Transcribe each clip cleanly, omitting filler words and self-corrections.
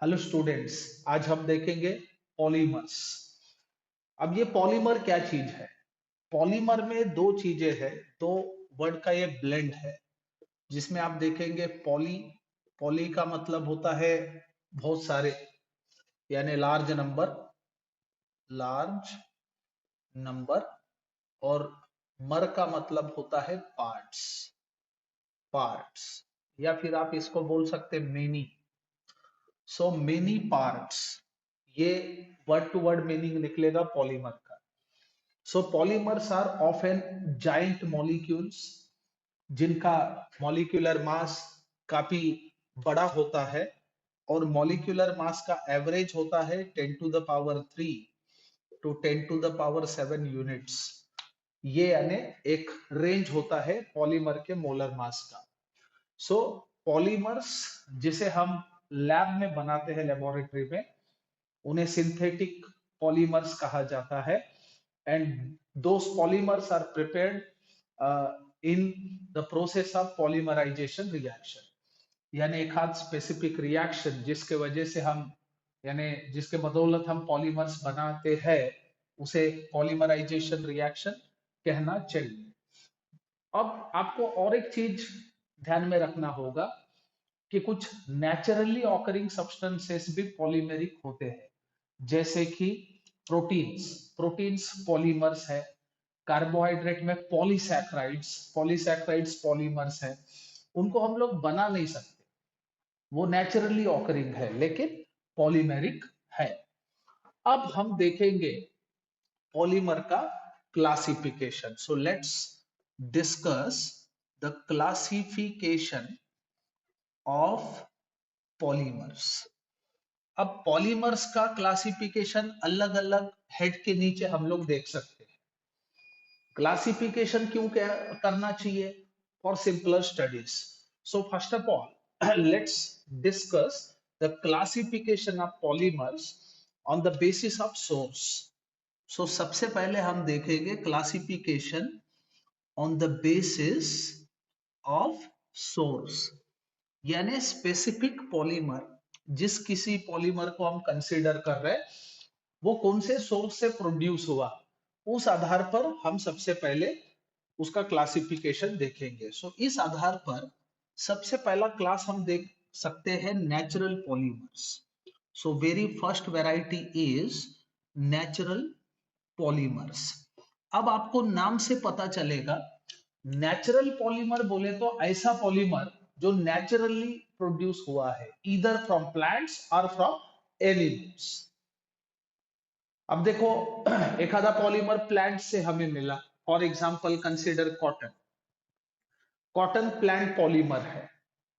Hello students, आज हम देखेंगे पॉलीमर्स। अब ये पॉलीमर क्या चीज है? पॉलीमर में दो चीजें हैं, दो वर्ड का ये ब्लेंड है जिसमें आप देखेंगे पॉली। पॉली का मतलब होता है बहुत सारे, यानी लार्ज नंबर, और मर का मतलब होता है पार्ट्स, या फिर आप इसको बोल सकते हैं मेनी। सो मेनी पार्ट्स, ये वर्ड टू वर्ड मीनिंग निकलेगा पॉलीमर का। So polymers are often giant molecules जिनका मॉलिक्यूलर मास काफी बड़ा होता है, और मॉलिक्यूलर मास का एवरेज होता है 10 to the power 3 to 10 to the power 7 units. ये यानी एक रेंज होता है पॉलीमर के मोलर मास का। सो पॉलीमर्स जिसे हम लैब में बनाते हैं, लेबोरेटरी में, उन्हें सिंथेटिक पॉलीमर्स कहा जाता है। And those polymers are prepared in the process of polymerization reaction, यानी एक हाथ स्पेसिफिक रिएक्शन जिसके वजह से हम, यानी जिसके बदौलत हम पॉलीमर्स बनाते हैं, उसे पॉलीमराइजेशन रिएक्शन कहना चाहिए। अब आपको और एक चीज ध्यान में रखना होगा कि कुछ नेचुरली ऑकरिंग सब्सटेंसेस भी पॉलीमेरिक होते हैं, जैसे कि प्रोटीन्स। प्रोटीन्स पॉलीमर्स है। कार्बोहाइड्रेट में पॉलीसैक्राइड्स पॉलीमर्स है। उनको हम लोग बना नहीं सकते, वो नेचुरली ऑकरिंग है लेकिन पॉलीमेरिक है। अब हम देखेंगे पॉलीमर का classification. So let's discuss the classification of polymers. अब पॉलीमर्स का क्लासिफिकेशन अलग अलग हेड के नीचे हम लोग देख सकते हैं। क्लासिफिकेशन क्यों करना चाहिए? For simpler studies. So first of all let's discuss the classification of polymers on the basis of source. So सबसे पहले हम देखेंगे classification on the basis of source, यानी स्पेसिफिक पॉलीमर। जिस किसी पॉलीमर को हम कंसीडर कर रहे हैं, वो कौन से सोर्स से प्रोड्यूस हुआ, उस आधार पर हम सबसे पहले उसका क्लासिफिकेशन देखेंगे। सो इस आधार पर सबसे पहला क्लास हम देख सकते हैं natural polymers. So very first variety is natural polymers. अब आपको नाम से पता चलेगा, नेचुरल पॉलीमर बोले तो ऐसा पॉलीमर जो नेचुरली प्रोड्यूस हुआ है, ईदर फ्रॉम प्लांट्स और फ्रॉम एनिमल्स। अब देखो, एक आधा पॉलीमर प्लांट से हमें मिला। For example consider cotton. Cotton plant polymer है,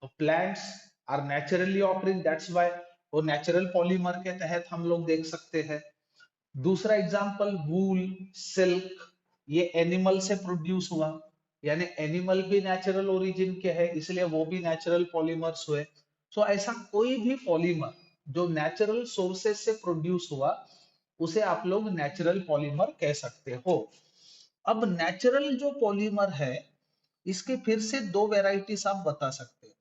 तो plants are naturally occurring, that's why वो नेचुरल पॉलीमर के तहत हम लोग देख सकते हैं। दूसरा एग्जांपल वूल, सिल्क, ये एनिमल से प्रोड्यूस हुआ, यानी एनिमल भी नेचुरल ओरिजिन के है, इसलिए वो भी नेचुरल पॉलीमर्स हुए। सो ऐसा कोई भी पॉलीमर जो नेचुरल सोर्सेस से प्रोड्यूस हुआ, उसे आप लोग नेचुरल पॉलीमर कह सकते हो। अब नेचुरल जो पॉलीमर है, इसके फिर से दो वेराइटीज आप बता सकते हैं।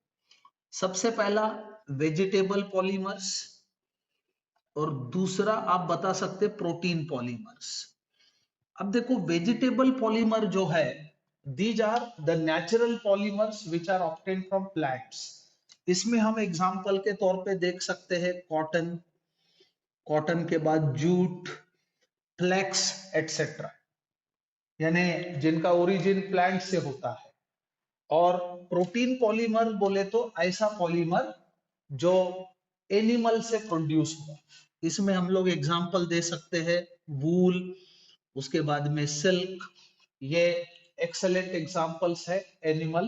सबसे पहला वेजिटेबल पॉलीमर्स, और दूसरा आप बता सकते प्रोटीन पॉलीमर्स। अब देखो, वेजिटेबल पॉलीमर जो है, these are the natural polymers which are obtain from plants. इसमें हम एग्जांपल के तौर पे देख सकते हैं कॉटन, कॉटन के बाद जूट, फ्लेक्स एटसेट्रा, यानी जिनका ओरिजिन प्लांट से होता है। और प्रोटीन पॉलीमर बोले तो ऐसा पॉलीमर जो एनिमल से प्रोड्यूस हुआ। इसमें हम लोग एग्जांपल दे सकते हैं वूल, उसके बाद में सिल्क। ये एक्सेलेंट एग्जांपल्स है एनिमल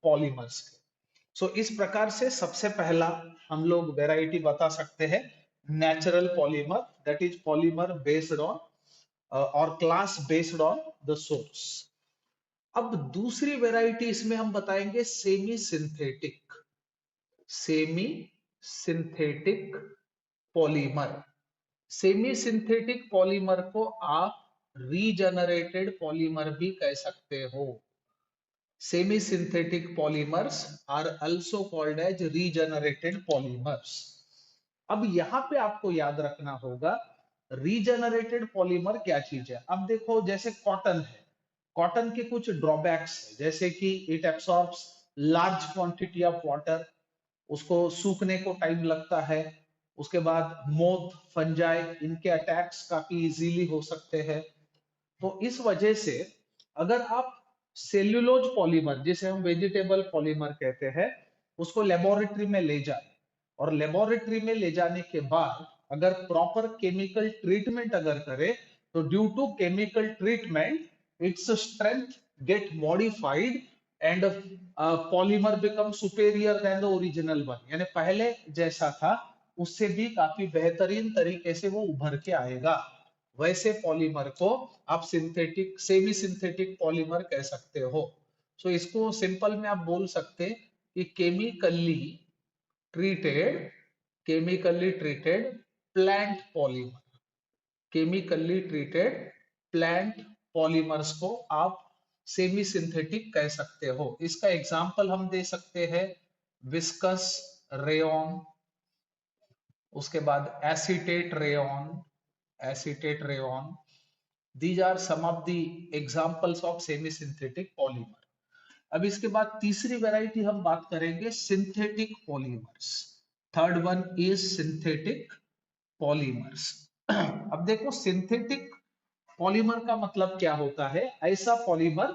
पॉलीमर्स के। सो इस प्रकार से सबसे पहला हम लोग वैरायटी बता सकते हैं natural polymer, that is polymer based on और class based on the source. अब दूसरी वैरायटी इसमें हम बताएंगे semi synthetic polymer. Semi synthetic polymer को आप रीजनरेटेड पॉलीमर भी कह सकते हो। Semi synthetic polymers are also called as regenerated polymers. अब यहाँ पे आपको याद रखना होगा रीजेनरेटेड पॉलीमर क्या चीज है। अब देखो जैसे कॉटन है, कॉटन के कुछ ड्रॉबैक्स है, जैसे कि it absorbs large quantity of water, उसको सूखने को टाइम लगता है। उसके बाद मोथ, फंजाई, इनके अटैक्स काफी इजीली हो सकते हैं। तो इस वजह से अगर आप सेल्यूलोज पॉलीमर, जिसे हम वेजिटेबल पॉलीमर कहते हैं, उसको लेबोरेटरी में ले जाए और लेबोरेटरी में ले जाने के बाद अगर प्रॉपर केमिकल ट्रीटमेंट अगर करे, तो due to chemical treatment its strength get modified and polymer become superior than the original one, यानी पहले जैसा था उससे भी काफी बेहतरीन तरीके से वो उभर के आएगा। वैसे पॉलीमर को आप सिंथेटिक, सेमी सिंथेटिक पॉलीमर कह सकते हो। सो इसको सिंपल में आप बोल सकते कि treated chemically treated plant polymer, chemically treated plant polymers को आप सेमी सिंथेटिक कह सकते हो। इसका एग्जांपल हम दे सकते हैं विस्कस रेयन, उसके बाद acetate rayon, acetate rayon. These are some of the examples of semi-synthetic polymer. अब इसके बाद तीसरी वैरायटी हम बात करेंगे synthetic polymers. Third one is synthetic polymers. अब देखो सिंथेटिक पॉलीमर का मतलब क्या होता है, ऐसा पॉलीमर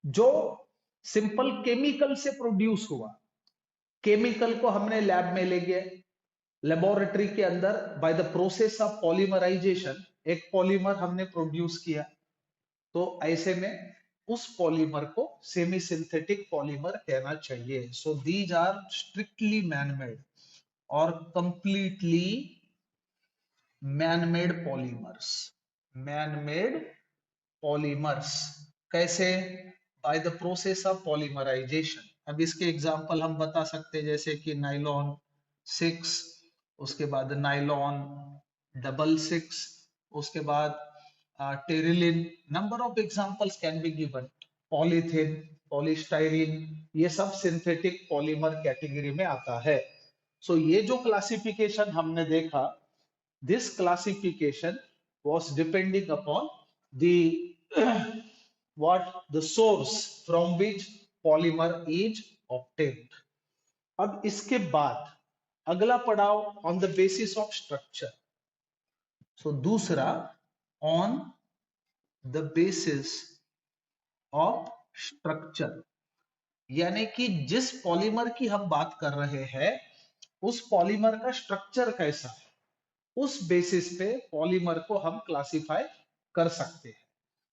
जो सिंपल केमिकल से प्रोड्यूस हुआ, केमिकल को हमने लैब में ले गए, लेबोरेटरी के अंदर by the process of polymerization एक पॉलीमर हमने प्रोड्यूस किया, तो ऐसे में उस पॉलीमर को सेमी सिंथेटिक पॉलीमर कहना चाहिए। So these are strictly manmade और completely manmade polymers. Manmade polymers कैसे? By the process of polymerisation. अब इसके एग्जांपल हम बता सकते हैं जैसे कि नाइलॉन 6, उसके बाद नाइलॉन 66, उसके बाद Terylene, number of examples can be given, polythene, polystyrene, ये सब सिंथेटिक पॉलीमर कैटेगरी में आता है। सो ये जो क्लासिफिकेशन हमने देखा, this classification was depending upon the what the source from which polymer is obtained. अब इसके बाद अगला पड़ाव on the basis of structure. So दूसरा on the basis of structure, यानी कि जिस पॉलीमर की हम बात कर रहे हैं उस पॉलीमर का स्ट्रक्चर कैसा है, उस बेसिस पे पॉलीमर को हम क्लासिफाई कर सकते हैं।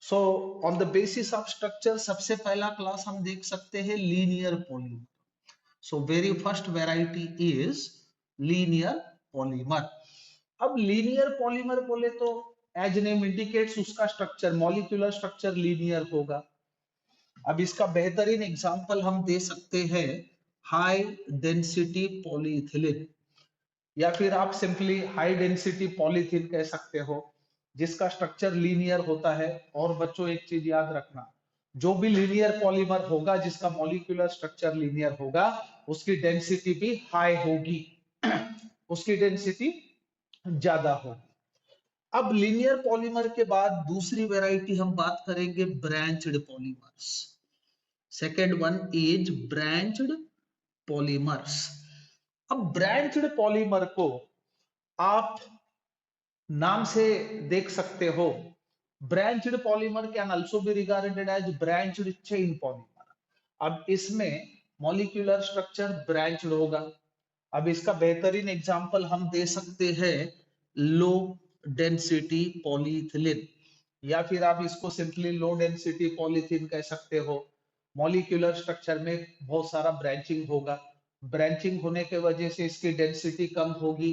So on the basis of structure सबसे पहला क्लास हम देख सकते हैं linear polymer. So very first variety is linear polymer. अब लीनियर पॉलीमर बोले तो एज नेम इंडिकेट्स उसका स्ट्रक्चर, मॉलिक्यूलर स्ट्रक्चर लीनियर होगा। अब इसका बेहतरीन एग्जांपल हम दे सकते हैं हाई डेंसिटी पॉलीइथिलीन, या फिर आप सिंपली हाई डेंसिटी पॉलीथीन कह सकते हो, जिसका स्ट्रक्चर लीनियर होता है। और बच्चों एक चीज याद रखना, जो भी लीनियर पॉलीमर होगा जिसका मॉलिक्यूलर स्ट्रक्चर लीनियर होगा उसकी डेंसिटी भी हाई होगी, उसकी डेंसिटी ज्यादा होगी। अब लीनियर पॉलीमर के बाद दूसरी वैरायटी हम बात करेंगे branched polymers. Second one is branched polymers. अब ब्रांच्ड पॉलीमर को आप नाम से देख सकते हो, branched polymer can also be regarded as branched chain polymer. अब इसमें मॉलिक्यूलर स्ट्रक्चर ब्रांच्ड होगा। अब इसका बेहतरीन एग्जांपल हम दे सकते हैं लो डेंसिटी पॉलीइथिलीन, या फिर आप इसको सिंपली लो डेंसिटी पॉलीथीन कह सकते हो। मॉलिक्यूलर स्ट्रक्चर में बहुत सारा ब्रांचिंग होगा, ब्रांचिंग होने के वजह से इसकी डेंसिटी कम होगी,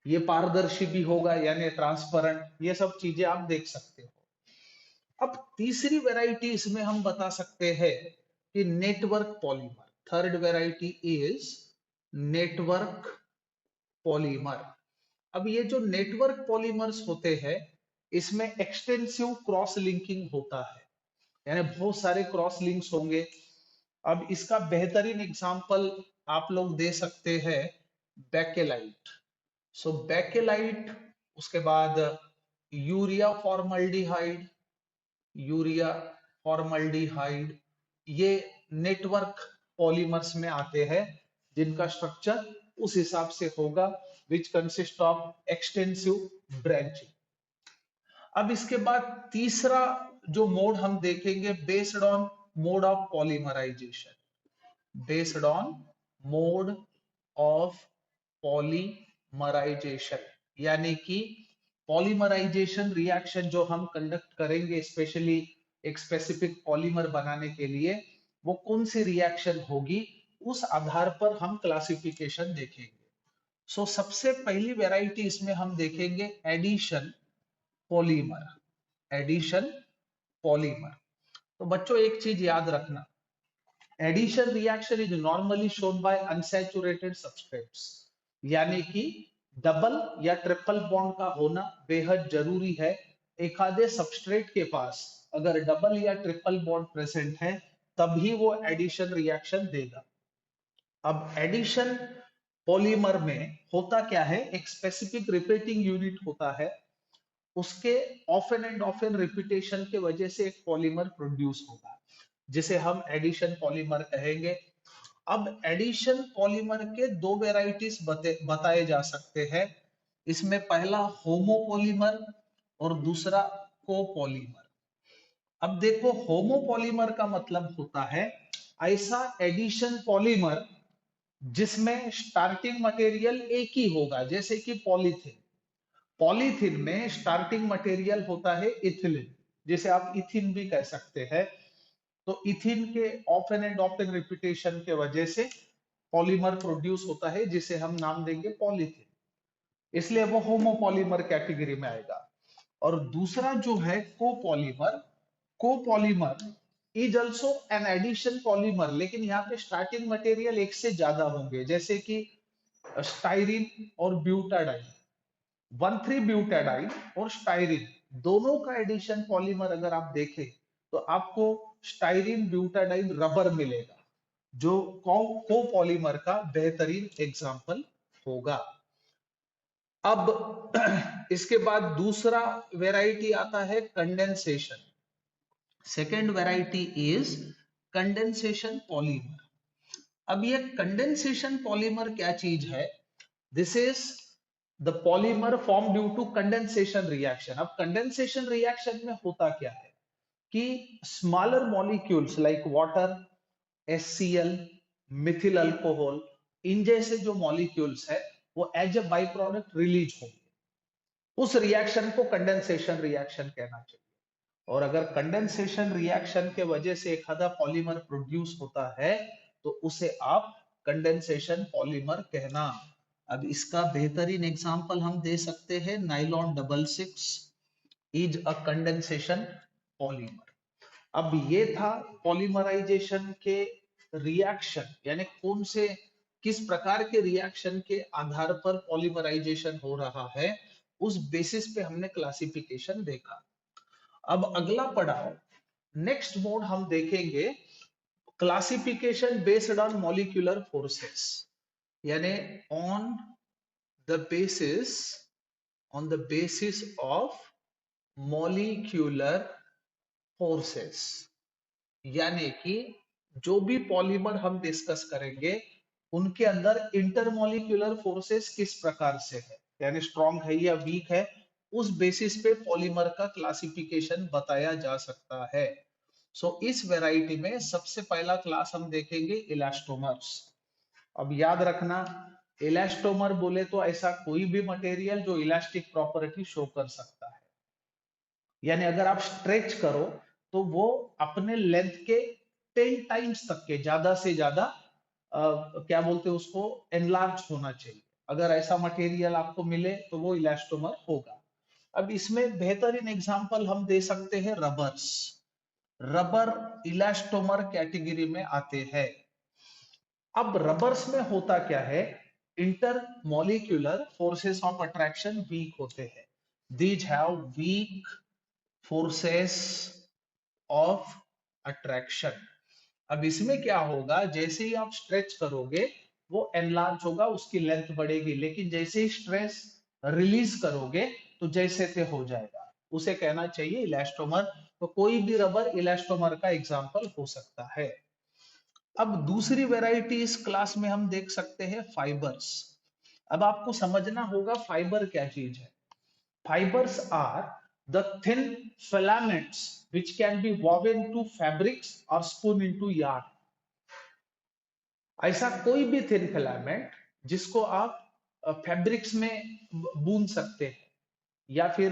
ये पारदर्शी भी होगा यानी ट्रांसपेरेंट, ये सब चीजें आप देख सकते हो। अब तीसरी वैरायटी इसमें हम बता सकते हैं कि network polymer. Third variety is network polymer. अब ये जो नेटवर्क पॉलीमर्स होते हैं इसमें एक्सटेंसिव क्रॉस लिंकिंग होता है, यानी बहुत सारे क्रॉस लिंक्स होंगे। अब इसका बेहतरीन एग्जांपल आप लोग दे सकते हैं बेकेलाइट। सो बेकेलाइट, उसके बाद यूरिया फॉर्मल्डिहाइड, यूरिया फॉर्मल्डिहाइड, ये नेटवर्क पॉलीमर्स में आते हैं जिनका स्ट्रक्चर उस हिसाब से होगा, which consist of extensive branching. अब इसके बाद तीसरा जो मोड हम देखेंगे, based on mode of polymerization, based on mode of polymerization, यानी कि पॉलीमराइजेशन रिएक्शन जो हम कंडक्ट करेंगे स्पेशली एक स्पेसिफिक पॉलीमर बनाने के लिए, वो कौन सी रिएक्शन होगी, उस आधार पर हम क्लासिफिकेशन देखेंगे। सो सबसे पहली वैरायटी इसमें हम देखेंगे एडिशन पॉलीमर, एडिशन पॉलीमर। तो बच्चों एक चीज याद रखना, addition reaction is normally shown by unsaturated substrates, यानी कि डबल या ट्रिपल बॉन्ड का होना बेहद जरूरी है। एक आधे सबस्ट्रेट के पास अगर डबल या ट्रिपल बॉन्ड प्रेजेंट है तभी वो एडिशन रिएक्शन देगा। अब एडिशन पॉलीमर में होता क्या है, एक स्पेसिफिक रिपीटिंग यूनिट होता है, उसके ऑफन एंड ऑफन रिपीटेशन के वजह से एक पॉलीमर प्रोड्यूस होगा जिसे हम एडिशन पॉलीमर कहेंगे। अब एडिशन पॉलीमर के दो वेराइटीज बताए जा सकते हैं। इसमें पहला होमोपॉलीमर और दूसरा कोपॉलीमर। अब देखो, होमोपॉलीमर का मतलब होता है ऐसा एडिशन पॉलीमर जिसमें स्टार्टिंग मटेरियल एक ही होगा, जैसे कि पॉलीथिन, पॉलीथिन में स्टार्टिंग मटेरियल होता है इथिलीन, जिसे आप इथिन भी कह सकते हैं। तो इथिन के ऑफन एंड ऑफन रिपीटेशन के वजह से पॉलीमर प्रोड्यूस होता है जिसे हम नाम देंगे पॉलीथिन, इसलिए वो होमोपॉलीमर कैटेगरी में आएगा। और दूसरा जो है copolymer, copolymer is also an addition polymer, लेकिन यहाँ पे स्टार्टिंग मटेरियल एक से ज्यादा होंगे, जैसे कि स्टाइरिन और ब्यूटाडाइन, 1,3 ब्यूटाडाइन और स्टाइरिन दोनों का एडिशन पॉलीमर अगर आप देखें तो आपको स्टाइरिन ब्यूटाडाइन रबर मिलेगा, जो कोपॉलीमर का बेहतरीन एग्जाम्पल होगा। अब इसके बाद दूसरा वेराइटी आता है condensation. Second variety is condensation polymer. अब ये कंडेंसेशन पॉलीमर क्या चीज है, this is the polymer form due to condensation reaction. अब कंडेंसेशन रिएक्शन में होता क्या है कि smaller molecules like water, HCl, methyl alcohol, इन जैसे जो मॉलिक्यूल्स है वो as a by product release होंगे, उस रिएक्शन को कंडेंसेशन रिएक्शन कहना चाहिए। और अगर कंडेंसेशन रिएक्शन के वजह से एक आधा पॉलीमर प्रोड्यूस होता है तो उसे आप कंडेंसेशन पॉलीमर कहना। अब इसका बेहतरीन एग्जांपल हम दे सकते हैं, nylon 66 is a condensation polymer. अब ये था पॉलीमराइजेशन के रिएक्शन, यानी कौन से किस प्रकार के रिएक्शन के आधार पर पॉलीमराइजेशन हो रहा है, उस बेसिस पे हमने क्लासिफिकेशन देखा। अब अगला पड़ाव, नेक्स्ट मोड हम देखेंगे classification based on molecular forces, यानी on the basis of molecular forces, यानी कि जो भी पॉलीमर हम डिस्कस करेंगे उनके अंदर इंटरमॉलिक्यूलर फोर्सेस किस प्रकार से है, यानी स्ट्रॉन्ग है या वीक है, उस बेसिस पे पॉलीमर का क्लासिफिकेशन बताया जा सकता है। सो इस वैरायटी में सबसे पहला क्लास हम देखेंगे इलास्टोमर्स। अब याद रखना, इलास्टोमर बोले तो ऐसा कोई भी मटेरियल जो इलास्टिक प्रॉपर्टी शो कर सकता है, यानी अगर आप स्ट्रेच करो तो वो अपने लेंथ के 10 टाइम्स तक के ज्यादा से ज्यादा क्या बोलते हैं उसको, एनलार्ज होना चाहिए। अगर ऐसा मटेरियल आपको मिले तो वो इलास्टोमर होगा। अब इसमें बेहतरीन एग्जांपल हम दे सकते हैं रबर्स, रबर इलास्टोमर कैटेगरी में आते हैं। अब रबर्स में होता क्या है, intermolecular forces of attraction weak होते हैं, these have weak forces of attraction. अब इसमें क्या होगा, जैसे ही आप स्ट्रेच करोगे वो एनलार्ज होगा, उसकी लेंथ बढ़ेगी, लेकिन जैसे ही स्ट्रेस रिलीज करोगे तो जैसे थे हो जाएगा, उसे कहना चाहिए इलास्टोमर। तो कोई भी रबर इलास्टोमर का एग्जाम्पल हो सकता है। अब दूसरी वैरायटी इस क्लास में हम देख सकते हैं फाइबर्स। अब आपको समझना होगा फाइबर क्या चीज है। Fibers are the thin filaments which can be woven into fabrics or spun into yarn. ऐसा कोई भी थिन फिलामेंट जिसको आप फैब्रिक्स में बून सकते हैं, या फिर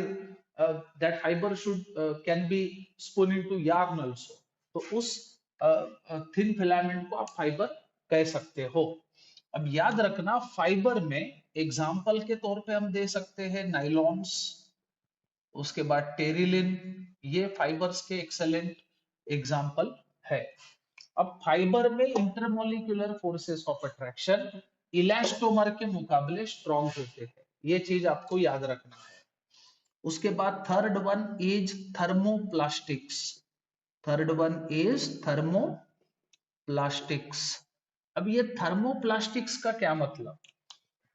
that fibre should can be spoon into yarn also, तो उस थिन फिलामेंट को आप फाइबर कह सकते हो। अब याद रखना फाइबर में एग्जाम्पल के तौर पे हम दे सकते हैं नाइलॉन्स, उसके बाद टेरिलिन, ये फाइबर्स के एक्सेलेंट एग्जाम्पल है। अब फाइबर में intermolecular forces of attraction elastomer के मुकाबले स्ट्रॉन्ग होते हैं, ये चीज आपको याद रखना है। उसके बाद third one is thermoplastics. Third one is thermoplastics. अब ये थर्मोप्लास्टिक्स का क्या मतलब?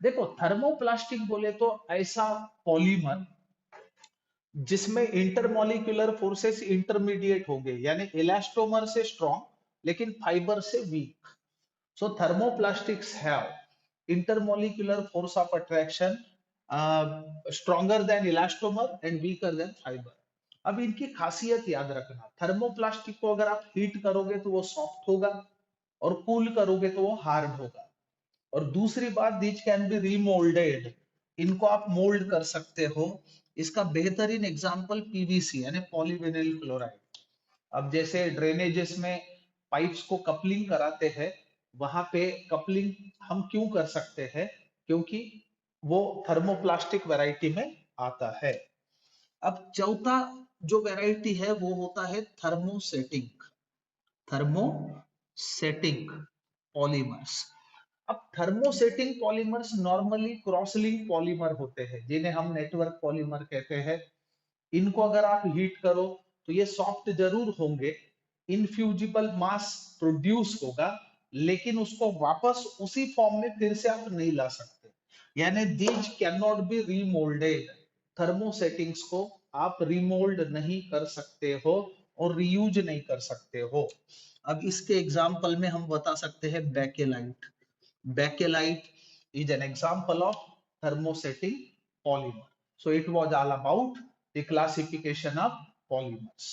देखो, थर्मोप्लास्टिक बोले तो ऐसा पॉलीमर जिसमें इंटरमॉलिक्यूलर फोर्सेस इंटरमीडिएट हो गए, यानी इलास्टोमर से स्ट्रॉन्ग लेकिन फाइबर से weak. So thermoplastics have intermolecular force of attraction stronger than elastomer and weaker than fibre. अब इनकी खासियत याद रखना, थर्मोप्लास्टिक को अगर आप हीट करोगे तो वो सॉफ्ट होगा, और कूल करोगे तो वो हार्ड होगा। और दूसरी बात, दीज कैन बी रीमोल्डेड, इनको आप मोल्ड कर सकते हो। इसका बेहतरीन एग्जांपल पीवीसी यानी पॉलीविनाइल क्लोराइड। अब जैसे ड्रेनेजेस में पाइप्स को कपलिंग कराते हैं, वहां पे कपलिंग हम क्यों कर सकते हैं? क्योंकि वो थर्मोप्लास्टिक वैरायटी में आता है। अब चौथा जो वैरायटी है वो होता है थर्मोसेटिंग। Thermosetting polymers. अब thermosetting polymers normally cross link polymer होते हैं, जिन्हें हम नेटवर्क पॉलीमर कहते हैं। इनको अगर आप हीट करो तो ये सॉफ्ट जरूर होंगे, इनफ्यूजिबल मास प्रोड्यूस होगा, लेकिन उसको वापस उसी फॉर्म में फिर से आप नहीं ला सकते, यानी these can not be remoulded. Thermosettings को आप रिमोल्ड नहीं कर सकते हो और रीयूज नहीं कर सकते हो। अब इसके एग्जाम्पल में हम बता सकते हैं bakelite. Bakelite is an example of thermosetting polymer. So it was all about the classification of polymers.